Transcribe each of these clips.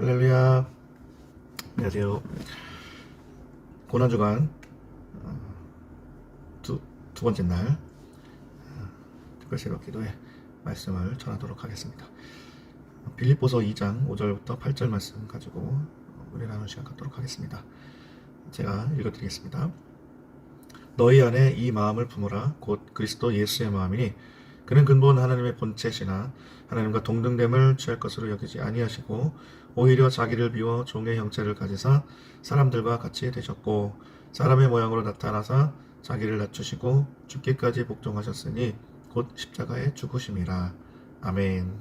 할렐루야. 안녕하세요. 고난주간 두 번째 날 특별 새벽 기도회 말씀을 전하도록 하겠습니다. 빌립보서 2장 5절부터 8절 말씀 가지고 은혜 나누는 시간 갖도록 하겠습니다. 제가 읽어드리겠습니다. 너희 안에 이 마음을 품으라. 곧 그리스도 예수의 마음이니 그는 근본 하나님의 본체시나 하나님과 동등됨을 취할 것으로 여기지 아니하시고 오히려 자기를 비워 종의 형체를 가지사 사람들과 같이 되셨고 사람의 모양으로 나타나사 자기를 낮추시고 죽기까지 복종하셨으니 곧 십자가에 죽으심이라. 아멘.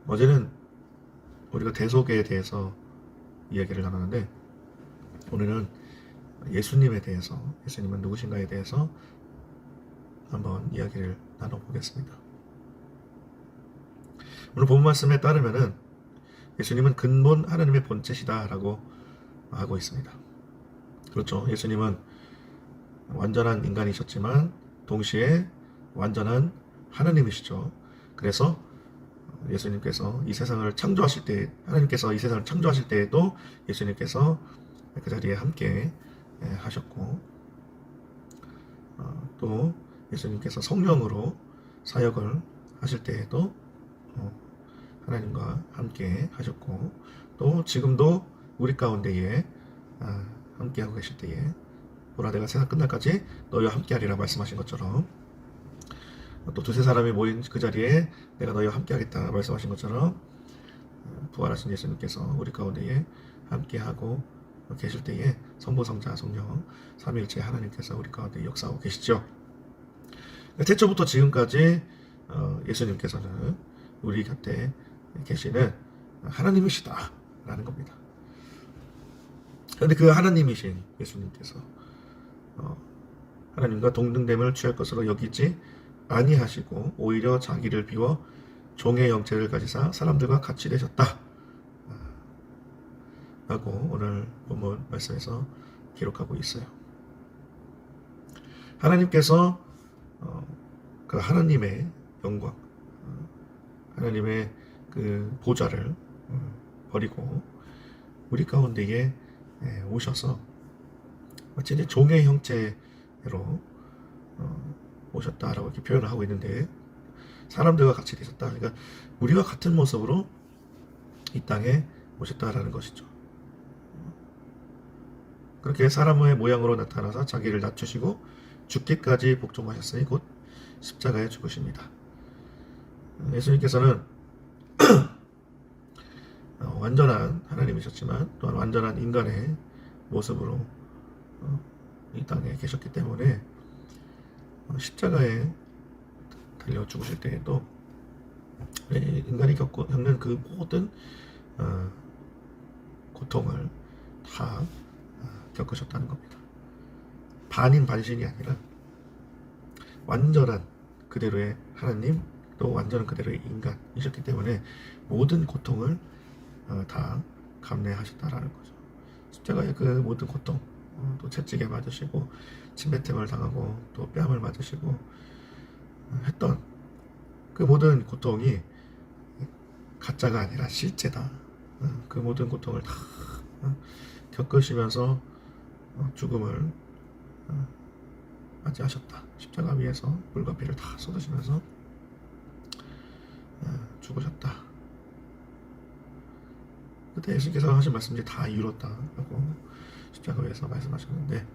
어제는 우리가 대속에 대해서 이야기를 나눴는데 오늘은 예수님에 대해서, 예수님은 누구신가에 대해서 한번 이야기를 나눠보겠습니다. 오늘 본 말씀에 따르면은 예수님은 근본 하나님의 본체시다 라고 하고 있습니다. 그렇죠. 예수님은 완전한 인간이셨지만 동시에 완전한 하나님이시죠. 그래서 예수님께서 이 세상을 창조하실 때, 하나님께서 이 세상을 창조하실 때에도 예수님께서 그 자리에 함께 하셨고, 또 예수님께서 성령으로 사역을 하실 때에도 하나님과 함께 하셨고, 또 지금도 우리 가운데에 함께 하고 계실 때에 보라 내가 세상 끝날까지 너희와 함께 하리라 말씀하신 것처럼, 또 두세 사람이 모인 그 자리에 내가 너희와 함께 하겠다 말씀하신 것처럼 부활하신 예수님께서 우리 가운데에 함께 하고 계실 때에 성부 성자 성령 삼위일체 하나님께서 우리 가운데 역사하고 계시죠. 태초부터 지금까지 예수님께서는 우리 곁에 계시는 하나님이시다 라는 겁니다. 그런데 그 하나님이신 예수님께서 하나님과 동등됨을 취할 것으로 여기지 아니하시고 오히려 자기를 비워 종의 형체를 가지사 사람들과 같이 되셨다 라고 오늘 본문 말씀에서 기록하고 있어요. 하나님께서 그 하나님의 영광, 하나님의 그 보좌를 버리고 우리 가운데에 오셔서 마치 종의 형체로 오셨다라고 이렇게 표현을 하고 있는데, 사람들과 같이 되셨다. 그러니까 우리와 같은 모습으로 이 땅에 오셨다라는 것이죠. 그렇게 사람의 모양으로 나타나서 자기를 낮추시고 죽기까지 복종하셨으니 곧 십자가에 죽으십니다. 예수님께서는 완전한 하나님이셨지만 또한 완전한 인간의 모습으로 이 땅에 계셨기 때문에 십자가에 달려 죽으실 때에도 인간이 겪는 그 모든 고통을 다 겪으셨다는 겁니다. 반인 반신이 아니라 완전한 그대로의 하나님, 또 완전한 그대로의 인간이셨기 때문에 모든 고통을 다 감내하셨다라는 거죠. 십자가의 그 모든 고통, 또 채찍에 맞으시고 침뱉음을 당하고 또 뺨을 맞으시고 했던 그 모든 고통이 가짜가 아니라 실제다. 그 모든 고통을 다 겪으시면서 죽음을 맞이하셨다. 십자가 위에서 물과 피를 다 쏟으시면서 죽으셨다. 그때 예수님께서 하신 말씀이 다 이루었다 라고 십자가 위에서 말씀하셨는데,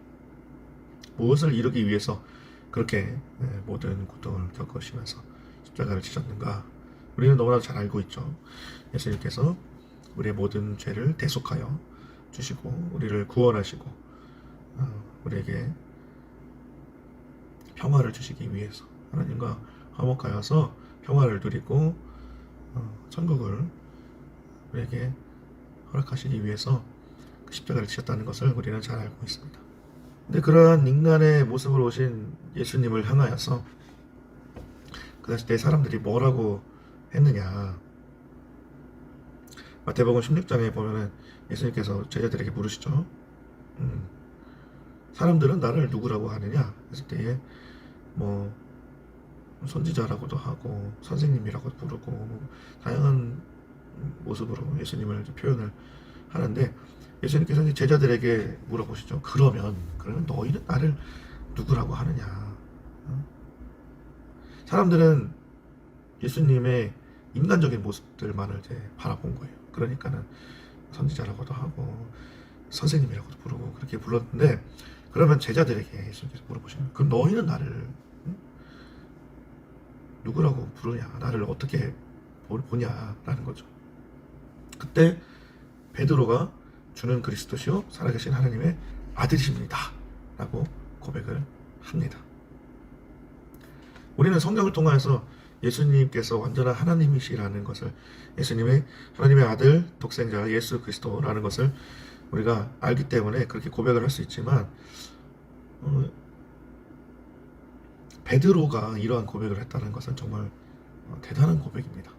무엇을 이루기 위해서 그렇게 모든 고통을 겪으시면서 십자가를 지셨는가? 우리는 너무나도 잘 알고 있죠. 예수님께서 우리의 모든 죄를 대속하여 주시고 우리를 구원하시고 우리에게 평화를 주시기 위해서 하나님과 화목하여서 평화를 누리고 천국을 우리에게 허락하시기 위해서 십자가를 지셨다는 것을 우리는 잘 알고 있습니다. 근데 그러한 인간의 모습으로 오신 예수님을 향하여서 그 당시 때 사람들이 뭐라고 했느냐. 마태복음 16장에 보면은 예수님께서 제자들에게 물으시죠. 사람들은 나를 누구라고 하느냐 했을 때에 선지자라고도 하고 선생님이라고도 부르고 다양한 모습으로 예수님을 표현을 하는데, 예수님께서 이제 제자들에게 물어보시죠. 그러면 너희는 나를 누구라고 하느냐? 사람들은 예수님의 인간적인 모습들만을 이제 바라본 거예요. 그러니까는 선지자라고도 하고 선생님이라고도 부르고 그렇게 불렀는데, 그러면 제자들에게 예수님께서 물어보시는 거예요. 그럼 너희는 나를 누구라고 부르냐? 나를 어떻게 보냐라는 거죠. 그때 베드로가 주는 그리스도시요 살아계신 하나님의 아들이십니다 라고 고백을 합니다. 우리는 성경을 통해서 예수님께서 완전한 하나님이시라는 것을, 예수님의 하나님의 아들 독생자 예수 그리스도라는 것을 우리가 알기 때문에 그렇게 고백을 할 수 있지만, 베드로가 이러한 고백을 했다는 것은 정말 대단한 고백입니다.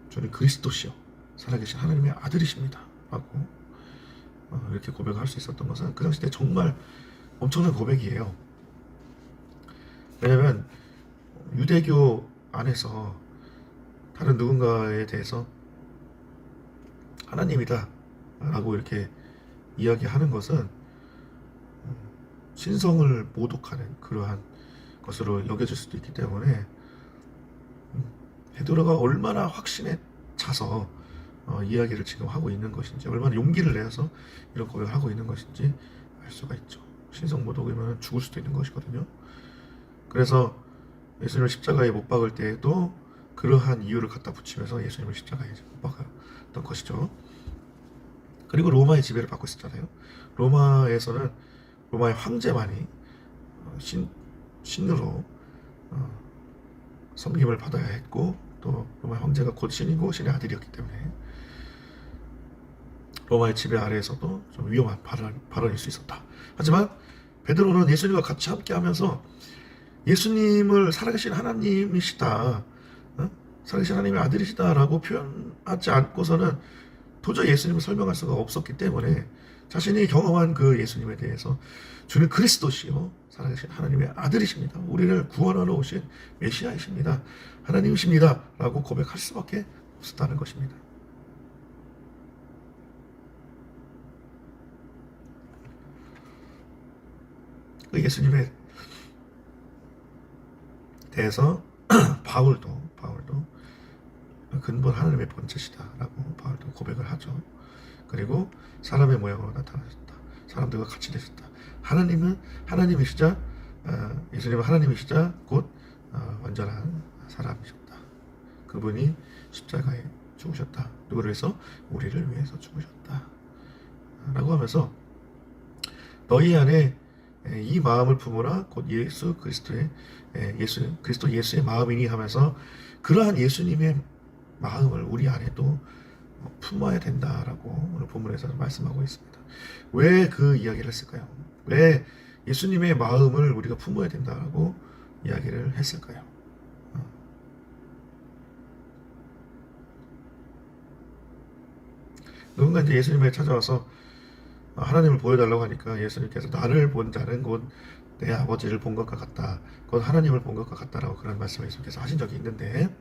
주는 그리스도시요 살아계신 하나님의 아들이십니다 라고 이렇게 고백을 할 수 있었던 것은 그 당시 때 정말 엄청난 고백이에요. 왜냐하면 유대교 안에서 다른 누군가에 대해서 하나님이다 라고 이렇게 이야기하는 것은 신성을 모독하는 그러한 것으로 여겨질 수도 있기 때문에, 베드로가 얼마나 확신에 차서 이야기를 지금 하고 있는 것인지, 얼마나 용기를 내서 이런 고백을 하고 있는 것인지 알 수가 있죠. 신성 모독이면 죽을 수도 있는 것이거든요. 그래서 예수님을 십자가에 못 박을 때에도 그러한 이유를 갖다 붙이면서 예수님을 십자가에 못 박았던 것이죠. 그리고 로마의 지배를 받고 있었잖아요. 로마의 황제만이 신으로 섬김을 받아야 했고, 또 로마의 황제가 곧 신이고 신의 아들이었기 때문에 로마의 지배 아래에서도 좀 위험한 발언일 수 있었다. 하지만 베드로는 예수님과 같이 함께하면서 예수님을 살아계신 하나님이시다, 살아계신 하나님의 아들이시다라고 표현하지 않고서는 도저히 예수님을 설명할 수가 없었기 때문에, 자신이 경험한 그 예수님에 대해서 주는 그리스도시요 살아계신 하나님의 아들이십니다, 우리를 구원하러 오신 메시아이십니다, 하나님이십니다 라고 고백할 수밖에 없었다는 것입니다. 그 예수님에 대해서 바울도 근본 하나님의 본체시다라고 바울도 고백을 하죠. 그리고 사람의 모양으로 나타나셨다, 사람들과 같이 되셨다, 하나님은 하나님이시자, 예수님은 하나님이시자 곧 완전한 사람이셨다, 그분이 십자가에 죽으셨다, 누구를 위해서? 우리를 위해서 죽으셨다 라고 하면서, 너희 안에 이 마음을 품으라 곧 예수 그리스도의 그리스도 예수의 마음이니 하면서, 그러한 예수님의 마음을 우리 안에도 품어야 된다라고 오늘 본문에서 말씀하고 있습니다. 왜 그 이야기를 했을까요? 왜 예수님의 마음을 우리가 품어야 된다라고 이야기를 했을까요? 누군가 이제 예수님에게 찾아와서 하나님을 보여달라고 하니까 예수님께서 나를 본 자는 곧 내 아버지를 본 것과 같다, 곧 하나님을 본 것과 같다라고 그런 말씀을 예수님께서 하신 적이 있는데,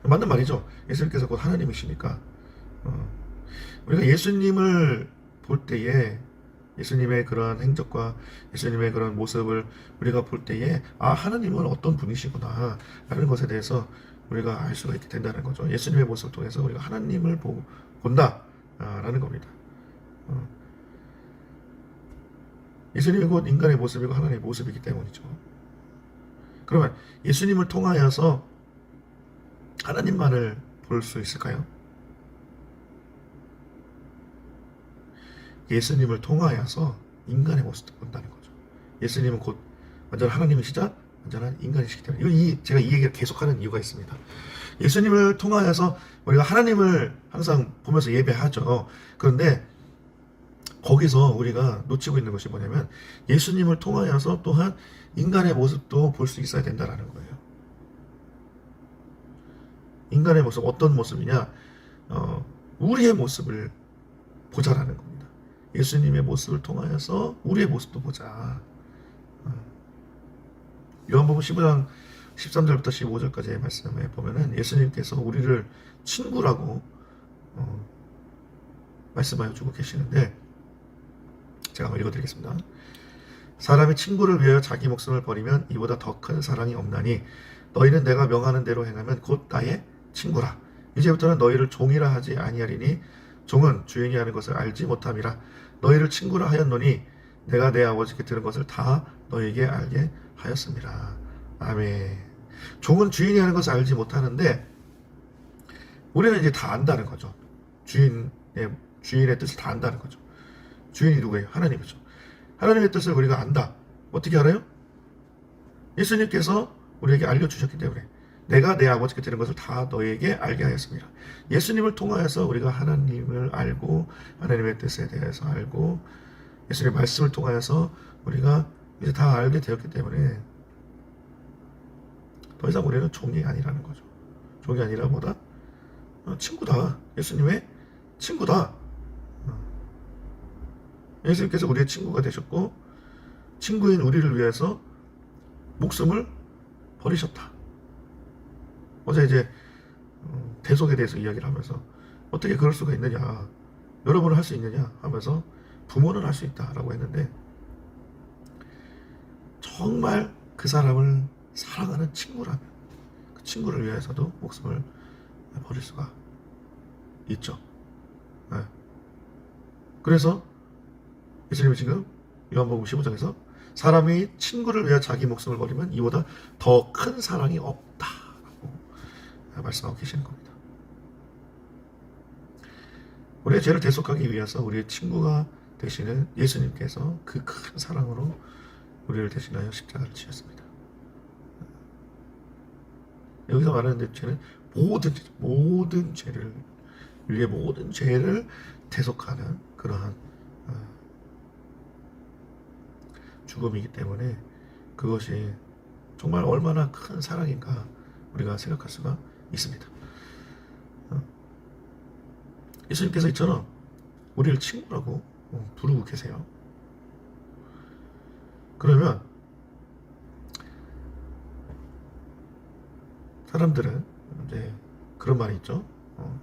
맞는 말이죠. 예수님께서 곧 하나님이시니까 우리가 예수님을 볼 때에, 예수님의 그러한 행적과 예수님의 그런 모습을 우리가 볼 때에, 하나님은 어떤 분이시구나 라는 것에 대해서 우리가 알 수가 있게 된다는 거죠. 예수님의 모습을 통해서 우리가 하나님을 본다 라는 겁니다. 예수님이 곧 인간의 모습이고 하나님의 모습이기 때문이죠. 그러면 예수님을 통하여서 하나님만을 볼 수 있을까요? 예수님을 통하여서 인간의 모습도 본다는 거죠. 예수님은 곧 완전 하나님이시자 완전한 인간이시기 때문에, 제가 이 얘기를 계속하는 이유가 있습니다. 예수님을 통하여서 우리가 하나님을 항상 보면서 예배하죠. 그런데 거기서 우리가 놓치고 있는 것이 뭐냐면, 예수님을 통하여서 또한 인간의 모습도 볼 수 있어야 된다는 거예요. 인간의 모습, 어떤 모습이냐? 우리의 모습을 보자라는 겁니다. 예수님의 모습을 통하여서 우리의 모습도 보자. 요한복음 15장 13절부터 15절까지의 말씀에 보면은 예수님께서 우리를 친구라고 말씀하여 주고 계시는데, 제가 한번 읽어드리겠습니다. 사람이 친구를 위하여 자기 목숨을 버리면 이보다 더 큰 사랑이 없나니 너희는 내가 명하는 대로 행하면 곧 나의 친구라. 이제부터는 너희를 종이라 하지 아니하리니 종은 주인이 하는 것을 알지 못함이라. 너희를 친구라 하였노니 내가 내 아버지께 들은 것을 다 너희에게 알게 하였습니다. 아멘. 종은 주인이 하는 것을 알지 못하는데 우리는 이제 다 안다는 거죠. 주인의 뜻을 다 안다는 거죠. 주인이 누구예요? 하나님이죠. 하나님의 뜻을 우리가 안다. 어떻게 알아요? 예수님께서 우리에게 알려주셨기 때문에. 내가 내 아버지께 들은 것을 다 너희에게 알게 하였습니다. 예수님을 통하여서 우리가 하나님을 알고 하나님의 뜻에 대해서 알고 예수님의 말씀을 통하여서 우리가 이제 다 알게 되었기 때문에 더 이상 우리는 종이 아니라는 거죠. 종이 아니라 뭐다? 친구다. 예수님의 친구다. 예수님께서 우리의 친구가 되셨고 친구인 우리를 위해서 목숨을 버리셨다. 어제 이제 대속에 대해서 이야기를 하면서 어떻게 그럴 수가 있느냐, 여러분은 할 수 있느냐 하면서 부모는 할 수 있다라고 했는데, 정말 그 사람을 사랑하는 친구라면 그 친구를 위해서도 목숨을 버릴 수가 있죠. 네. 그래서 예수님이 지금 요한복음 15장에서 사람이 친구를 위해 자기 목숨을 버리면 이보다 더 큰 사랑이 없다라고 말씀하고 계시는 겁니다. 우리의 죄를 대속하기 위해서 우리의 친구가 되시는 예수님께서 그 큰 사랑으로 우리를 대신하여 십자가를 지셨습니다. 여기서 말하는 죄는 모든 죄를, 우리의 모든 죄를 대속하는 그러한 죽음이기 때문에 그것이 정말 얼마나 큰 사랑인가 우리가 생각할 수가 있습니다. 예수님께서 이처럼 우리를 친구라고 부르고 계세요. 그러면 사람들은 이제 그런 말이 있죠.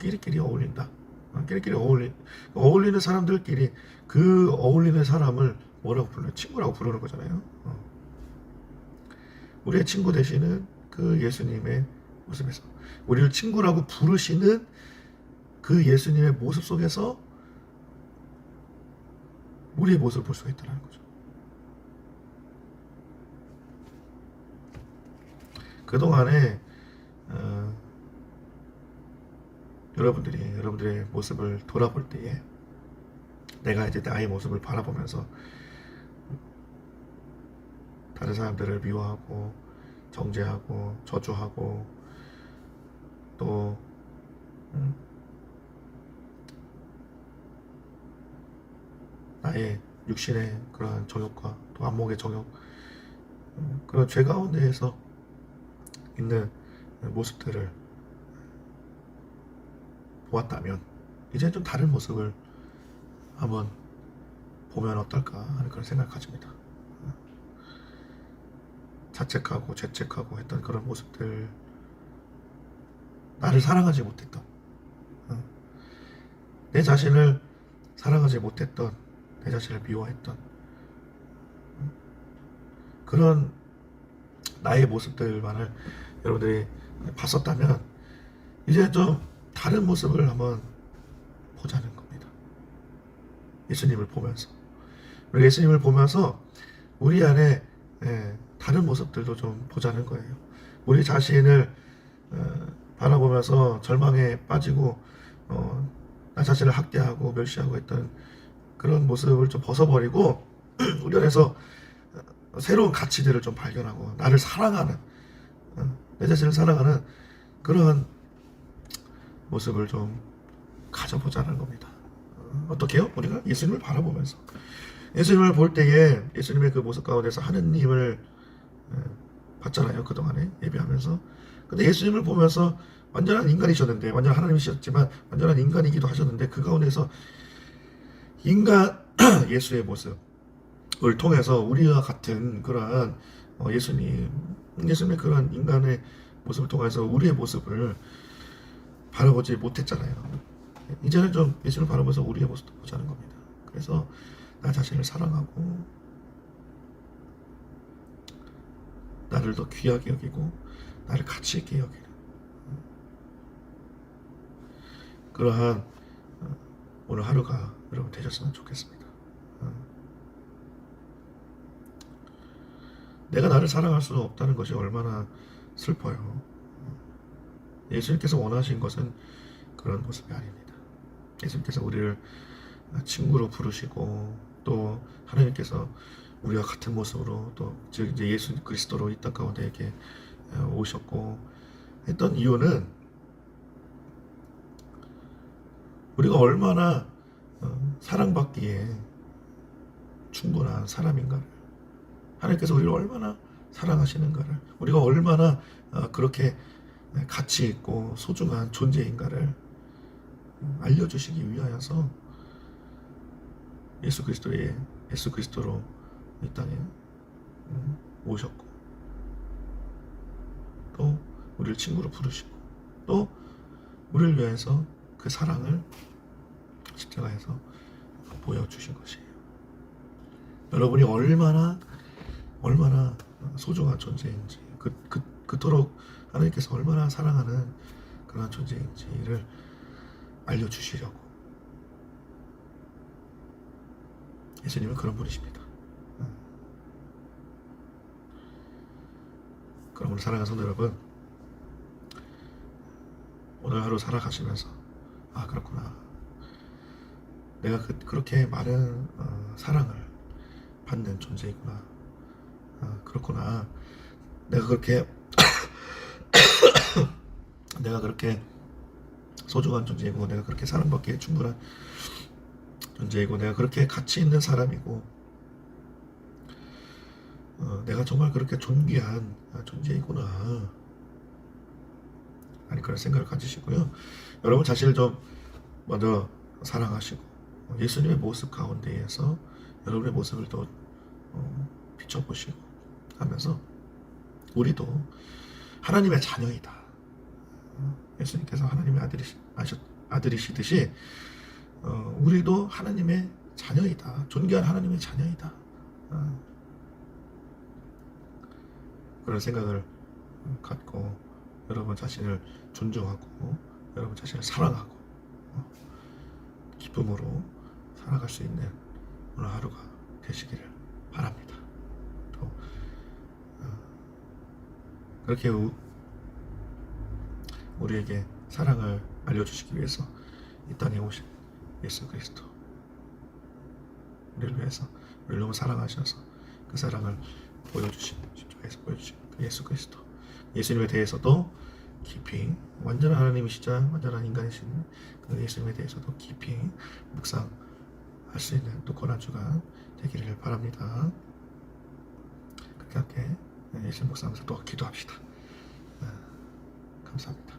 끼리끼리 어울린다. 끼리끼리 어울리는 사람들끼리 그 어울리는 사람을 뭐라고 불러요? 친구라고 부르는 거잖아요. 우리의 친구 되시는 그 예수님의 모습에서, 우리를 친구라고 부르시는 그 예수님의 모습 속에서 우리의 모습을 볼 수가 있다는 거죠. 그동안에 여러분들의 모습을 돌아볼 때에 내가 이제 나의 모습을 바라보면서 다른 사람들을 미워하고 정죄하고 저주하고 또 나의 육신의 그러한 정욕과 또 안목의 정욕, 그런 죄 가운데에서 있는 모습들을 보았다면 이제 좀 다른 모습을 한번 보면 어떨까 하는 그런 생각을 가집니다. 자책하고 죄책하고 했던 그런 모습들, 나를 사랑하지 못했던, 내 자신을 사랑하지 못했던, 내 자신을 미워했던 그런 나의 모습들만을 여러분들이 봤었다면 이제 좀 다른 모습을 한번 보자는 겁니다. 예수님을 보면서, 우리 예수님을 보면서 우리 안에 다른 모습들도 좀 보자는 거예요. 우리 자신을 바라보면서 절망에 빠지고 나 자신을 학대하고 멸시하고 했던 그런 모습을 좀 벗어버리고 우리 안에서 새로운 가치들을 좀 발견하고 나를 사랑하는, 내 자신을 사랑하는 그런 모습을 좀 가져보자는 겁니다. 어떻게요? 우리가 예수님을 바라보면서, 예수님을 볼 때에 예수님의 그 모습 가운데서 하느님을 봤잖아요. 그동안에 예배하면서. 근데 예수님을 보면서 완전한 인간이셨는데, 완전한 하나님이셨지만 완전한 인간이기도 하셨는데, 그 가운데서 인간 예수의 모습, 을 통해서 우리와 같은 그러한 예수님의 그런 인간의 모습을 통해서 우리의 모습을 바라보지 못했잖아요. 이제는 좀 예수님을 바라보면서 우리의 모습도 보자는 겁니다. 그래서 나 자신을 사랑하고 나를 더 귀하게 여기고 나를 가치 있게 여기는 그러한 오늘 하루가 여러분 되셨으면 좋겠습니다. 내가 나를 사랑할 수 없다는 것이 얼마나 슬퍼요. 예수님께서 원하신 것은 그런 모습이 아닙니다. 예수님께서 우리를 친구로 부르시고 또 하나님께서 우리와 같은 모습으로 또 즉 이제 예수 그리스도로 이 땅 가운데 이렇게 오셨고 했던 이유는 우리가 얼마나 사랑받기에 충분한 사람인가를, 하나님께서 우리를 얼마나 사랑하시는가를, 우리가 얼마나 그렇게 가치 있고 소중한 존재인가를 알려주시기 위하여서 예수 그리스도로 이 땅에 오셨고 또 우리를 친구로 부르시고 또 우리를 위해서 그 사랑을 십자가에서 보여주신 것이에요. 여러분이 얼마나 소중한 존재인지 그토록 하나님께서 얼마나 사랑하는 그런 존재인지를 알려주시려고 예수님은 그런 분이십니다. 그럼 오늘 사랑하는 성도 여러분, 오늘 하루 살아가시면서 그렇구나, 내가 그렇게 많은 사랑을 받는 존재이구나, 그렇구나, 내가 그렇게 소중한 존재이고 내가 그렇게 사랑받기에 충분한 존재이고 내가 그렇게 가치 있는 사람이고 내가 정말 그렇게 존귀한 존재이구나, 아니 그런 생각을 가지시고요. 여러분 자신을 좀 먼저 사랑하시고 예수님의 모습 가운데에서 여러분의 모습을 더 비춰보시고 하면서 우리도 하나님의 자녀이다. 예수님께서 하나님의 아들이시듯이 우리도 하나님의 자녀이다. 존귀한 하나님의 자녀이다. 그런 생각을 갖고 여러분 자신을 존중하고 여러분 자신을 사랑하고 기쁨으로 살아갈 수 있는 오늘 하루가 되시기를 바랍니다. 또 그렇게 우리에게 사랑을 알려주시기 위해서 이 땅에 오신 예수 그리스도, 우리를 위해서 우리를 너무 사랑하셔서 그 사랑을 보여주신, 십자가에서 보여주신 그 예수 그리스도, 예수님에 대해서도 깊이, 완전한 하나님이시자 완전한 인간이신 그 예수님에 대해서도 깊이 묵상할 수 있는 또 고난주가 되기를 바랍니다. 그렇게 함께 예수님 묵상하면서 또 기도합시다. 감사합니다.